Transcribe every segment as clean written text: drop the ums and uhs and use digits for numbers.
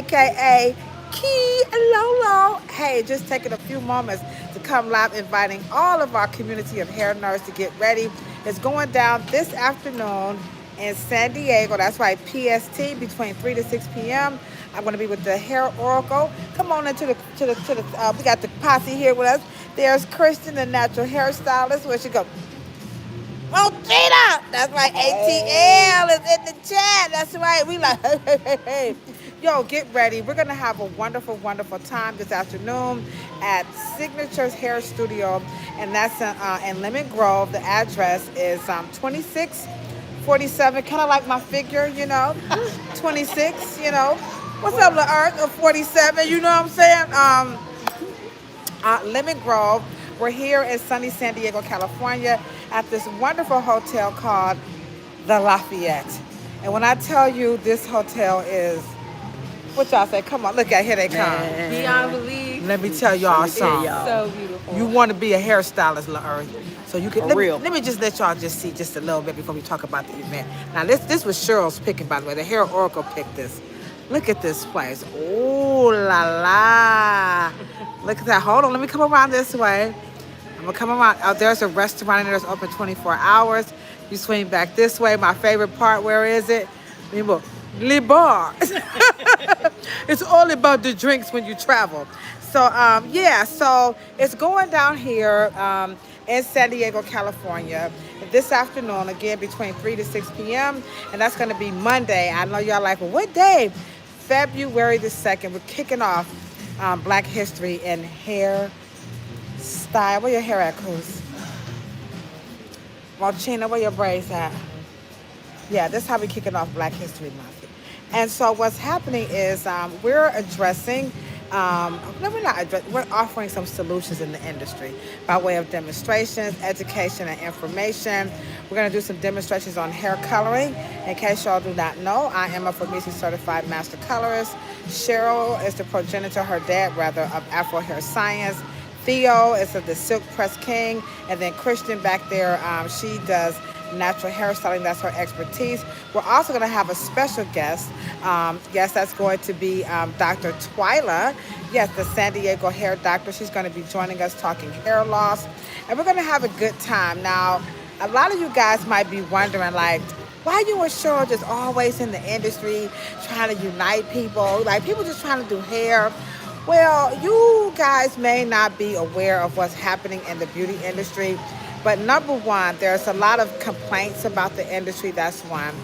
aka Key Lolo. Hey, just taking a few moments to come live, inviting all of our community of hair nerds to get ready. It's going down this afternoon in San Diego. That's right, PST, between 3 to 6 p.m. I'm going to be with the Hair Oracle. Come on into the. We got the posse here with us. There's Kristen, the natural hairstylist. Where she go? Oh, Gina! That's right. ATL is in the chat. That's right. We like, hey. Yo, get ready. We're going to have a wonderful, wonderful time this afternoon at Signature's Hair Studio, and that's in Lemon Grove. The address is 2647. Kind of like my figure, 26, What's up, La Earth? Of 47, you know what I'm saying? Lemon Grove. We're here in sunny San Diego, California, at this wonderful hotel called the Lafayette. And when I tell you this hotel is, what y'all say? Come on, look at here they come. Beyond belief. Let me tell y'all something. So beautiful. You want to be a hairstylist, La Earth. So you can real. Let me just let y'all just see just a little bit before we talk about the event. Now this was Cheryl's picking, by the way. The Hair Oracle picked this. Look at this place. Oh la la. Look at that. Hold on, let me come around this way. I'm gonna come around. Oh, there's a restaurant in there that's open 24 hours. You swing back this way. My favorite part, where is it? Le bar. It's all about the drinks when you travel. So so it's going down here in San Diego, California this afternoon, again between 3 to 6 p.m. And that's gonna be Monday. I know y'all like, well, what day? February the 2nd. We're kicking off Black History and Hair Style. Where your hair at, Cruz? Marchina, where your braids at? Yeah, this is how we kicking off Black History Month. And so what's happening is we're addressing, we're offering some solutions in the industry by way of demonstrations, education, and information. We're going to do some demonstrations on hair coloring. In case y'all do not know, I am a Formisi certified master colorist. Cheryl is the progenitor, her dad rather, of Afro hair science. Theo is the Silk Press King, and then Christian back there, she does natural hairstyling. That's her expertise. We're also going to have a special guest. Yes, that's going to be Dr. Twyla. Yes, the San Diego hair doctor. She's going to be joining us talking hair loss, and we're going to have a good time. Now, a lot of you guys might be wondering, like, why you and Cheryl just always in the industry trying to unite people? Like, people just trying to do hair. Well, you guys may not be aware of what's happening in the beauty industry, but number one, there's a lot of complaints about the industry. That's one.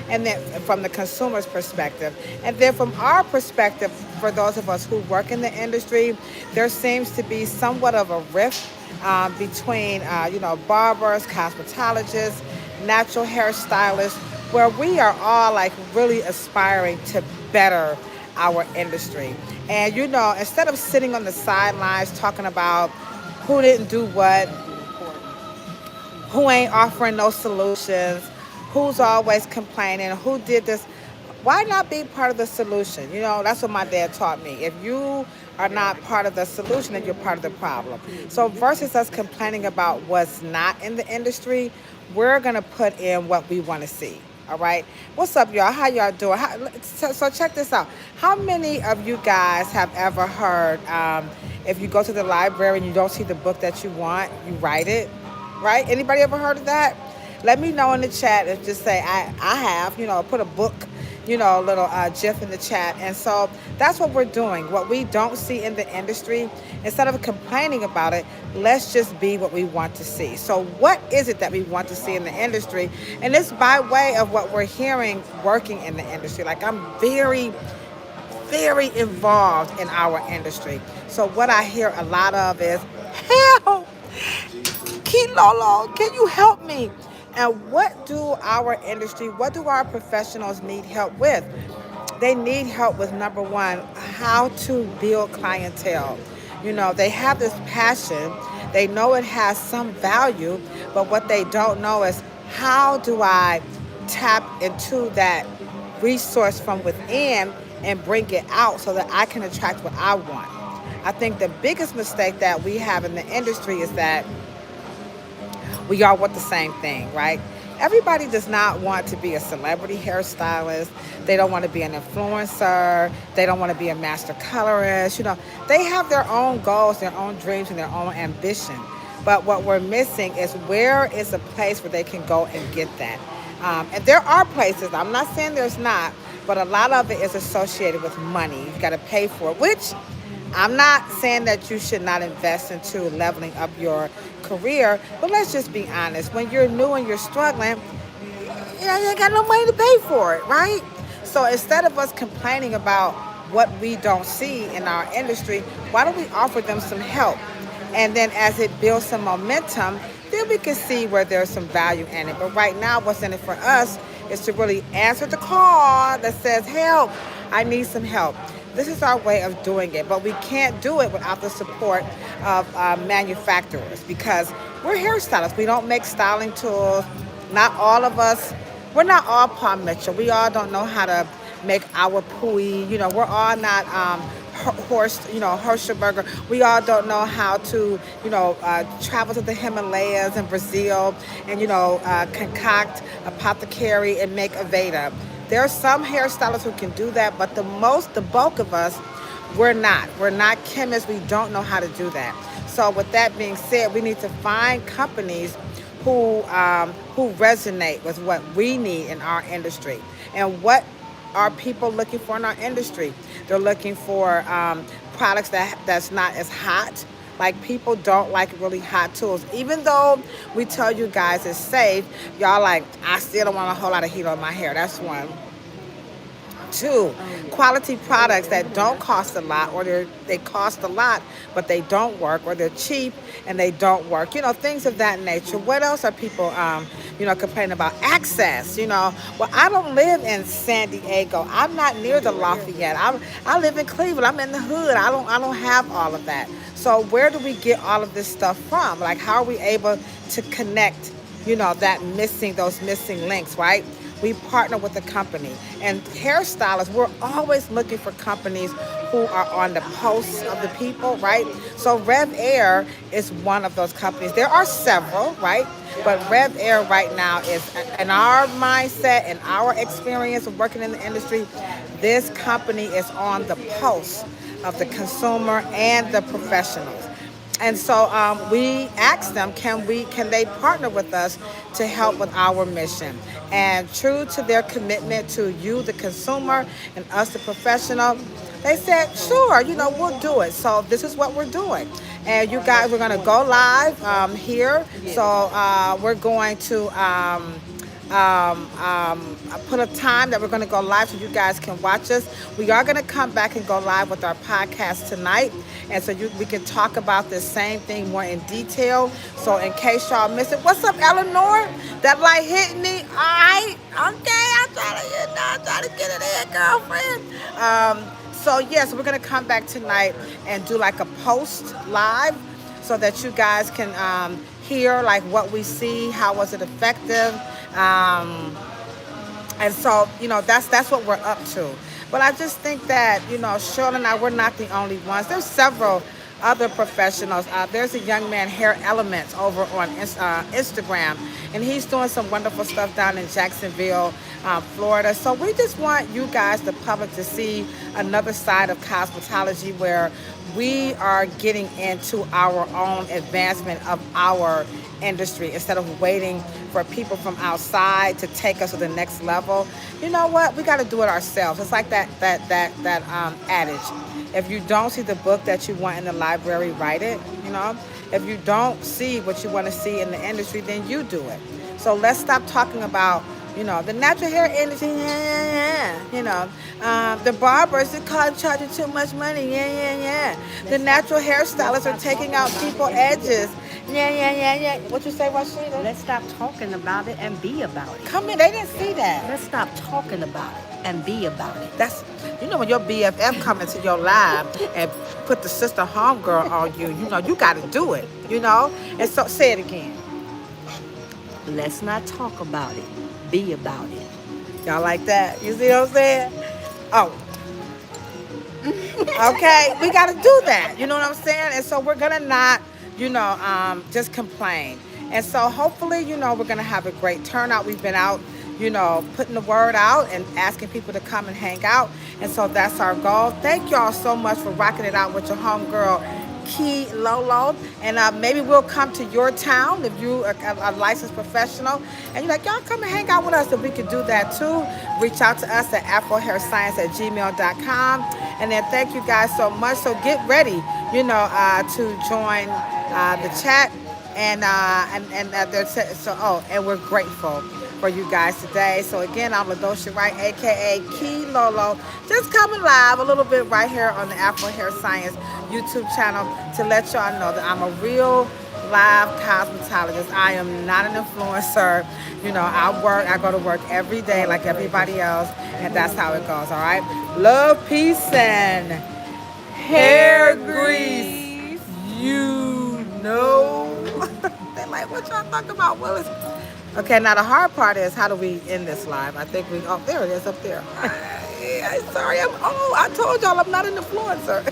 And then from the consumer's perspective. And then from our perspective, for those of us who work in the industry, there seems to be somewhat of a rift between, barbers, cosmetologists, natural hairstylists, where we are all like really aspiring to better our industry. And instead of sitting on the sidelines talking about who didn't do what, who ain't offering no solutions, who's always complaining, who did this, why not be part of the solution? That's what my dad taught me. If you are not part of the solution, then you're part of the problem. So versus us complaining about what's not in the industry, we're going to put in what we want to see. All right. What's up, y'all? How y'all doing? So check this out. How many of you guys have ever heard, if you go to the library and you don't see the book that you want, you write it, right? Anybody ever heard of that? Let me know in the chat and just say, I have, put a book, little GIF in the chat. And so that's what we're doing. What we don't see in the industry, instead of complaining about it, let's just be what we want to see. So what is it that we want to see in the industry? And it's by way of what we're hearing working in the industry. Like, I'm very, very involved in our industry. So what I hear a lot of is, help! Kilolo, can you help me? And what do our professionals need help with? They need help with, number one, how to build clientele. They have this passion. They know it has some value, but what they don't know is, how do I tap into that resource from within and bring it out so that I can attract what I want? I think the biggest mistake that we have in the industry is that we all want the same thing, right? Everybody does not want to be a celebrity hairstylist. They don't want to be an influencer. They don't want to be a master colorist. They have their own goals, their own dreams, and their own ambition. But what we're missing is where is a place where they can go and get that. And there are places, I'm not saying there's not, but a lot of it is associated with money. You've got to pay for it, which I'm not saying that you should not invest into leveling up your career, but let's just be honest. When you're new and you're struggling, you ain't got no money to pay for it, right? So instead of us complaining about what we don't see in our industry, why don't we offer them some help? And then as it builds some momentum, then we can see where there's some value in it. But right now, what's in it for us is to really answer the call that says, help, I need some help. This is our way of doing it, but we can't do it without the support of manufacturers because we're hairstylists. We don't make styling tools. Not all of us. We're not all Paul Mitchell. We all don't know how to make our pui. We're all not Herschelberger. We all don't know how to, travel to the Himalayas and Brazil and, concoct apothecary and make Aveda. There are some hairstylists who can do that, but the bulk of us, we're not. We're not chemists. We don't know how to do that. So with that being said, we need to find companies who resonate with what we need in our industry. And what are people looking for in our industry? They're looking for products that's not as hot. Like, people don't like really hot tools. Even though we tell you guys it's safe, y'all like, I still don't want a whole lot of heat on my hair. That's one. Two, quality products that don't cost a lot, or they cost a lot, but they don't work, or they're cheap and they don't work. Things of that nature. What else are people, complaining about? Access. Well, I don't live in San Diego. I'm not near the Lafayette. I live in Cleveland. I'm in the hood. I don't have all of that. So where do we get all of this stuff from? Like, how are we able to connect, those missing links, right? We partner with a company. And hairstylists, we're always looking for companies who are on the pulse of the people, right? So Rev Air is one of those companies. There are several, right? But Rev Air right now is, in our mindset and our experience of working in the industry, this company is on the pulse of the consumer and the professionals. And so we asked them, can they partner with us to help with our mission? And true to their commitment to you, the consumer, and us, the professional, they said, sure, we'll do it. So this is what we're doing. And you guys, we're going to go live here. So we're going to put a time that we're going to go live so you guys can watch us. We are going to come back and go live with our podcast tonight, and so we can talk about this same thing more in detail. So in case y'all miss it, what's up, Eleanor? That light hit me. All right, okay, I'm trying to get it in, girlfriend. So yes, we're going to come back tonight and do like a post live so that you guys can hear like what we see, how was it effective. And so, that's what we're up to. But I just think that, Cheryl and I, we're not the only ones. There's several other professionals. There's a young man, Hair Elements, over on Instagram, and he's doing some wonderful stuff down in Jacksonville, Florida. So we just want you guys, the public, to see another side of cosmetology where we are getting into our own advancement of our industry instead of waiting for people from outside to take us to the next level. You know what? We got to do it ourselves. It's like that adage. If you don't see the book that you want in the library, write it. If you don't see what you want to see in the industry, then you do it. So let's stop talking about the natural hair industry, the barbers are charging too much money, the natural hairstylists are taking out people's edges, What you say, Rashida? Let's stop talking about it and be about it. Come in, they didn't see that. Let's stop talking about it and be about it. That's, when your BFF come into your live and put the sister homegirl on you, you got to do it, And so, say it again. Let's not talk about it. Be about it. Y'all like that? You see what I'm saying? Oh. Okay, we got to do that. You know what I'm saying? And so we're going to not, just complain. And so hopefully, we're going to have a great turnout. We've been out, putting the word out and asking people to come and hang out. And so that's our goal. Thank y'all so much for rocking it out with your homegirl, Key Lolo. And maybe we'll come to your town if you are a licensed professional. And you're like, y'all come and hang out with us, if we could do that too. Reach out to us at afrohairscience@gmail.com. And then thank you guys so much. So get ready, to join the chat. And and we're grateful for you guys today. So again, I'm Ladosha Wright, aka Key Lolo, just coming live a little bit right here on the Afro Hair Science YouTube channel to let y'all know that I'm a real live cosmetologist. I am not an influencer. I go to work every day like everybody else, and that's how it goes. All right, love, peace, and hair grease. They're like, what y'all talking about, Willis? Okay, now the hard part is, how do we end this live? I think there it is up there. Sorry, I told y'all I'm not an influencer.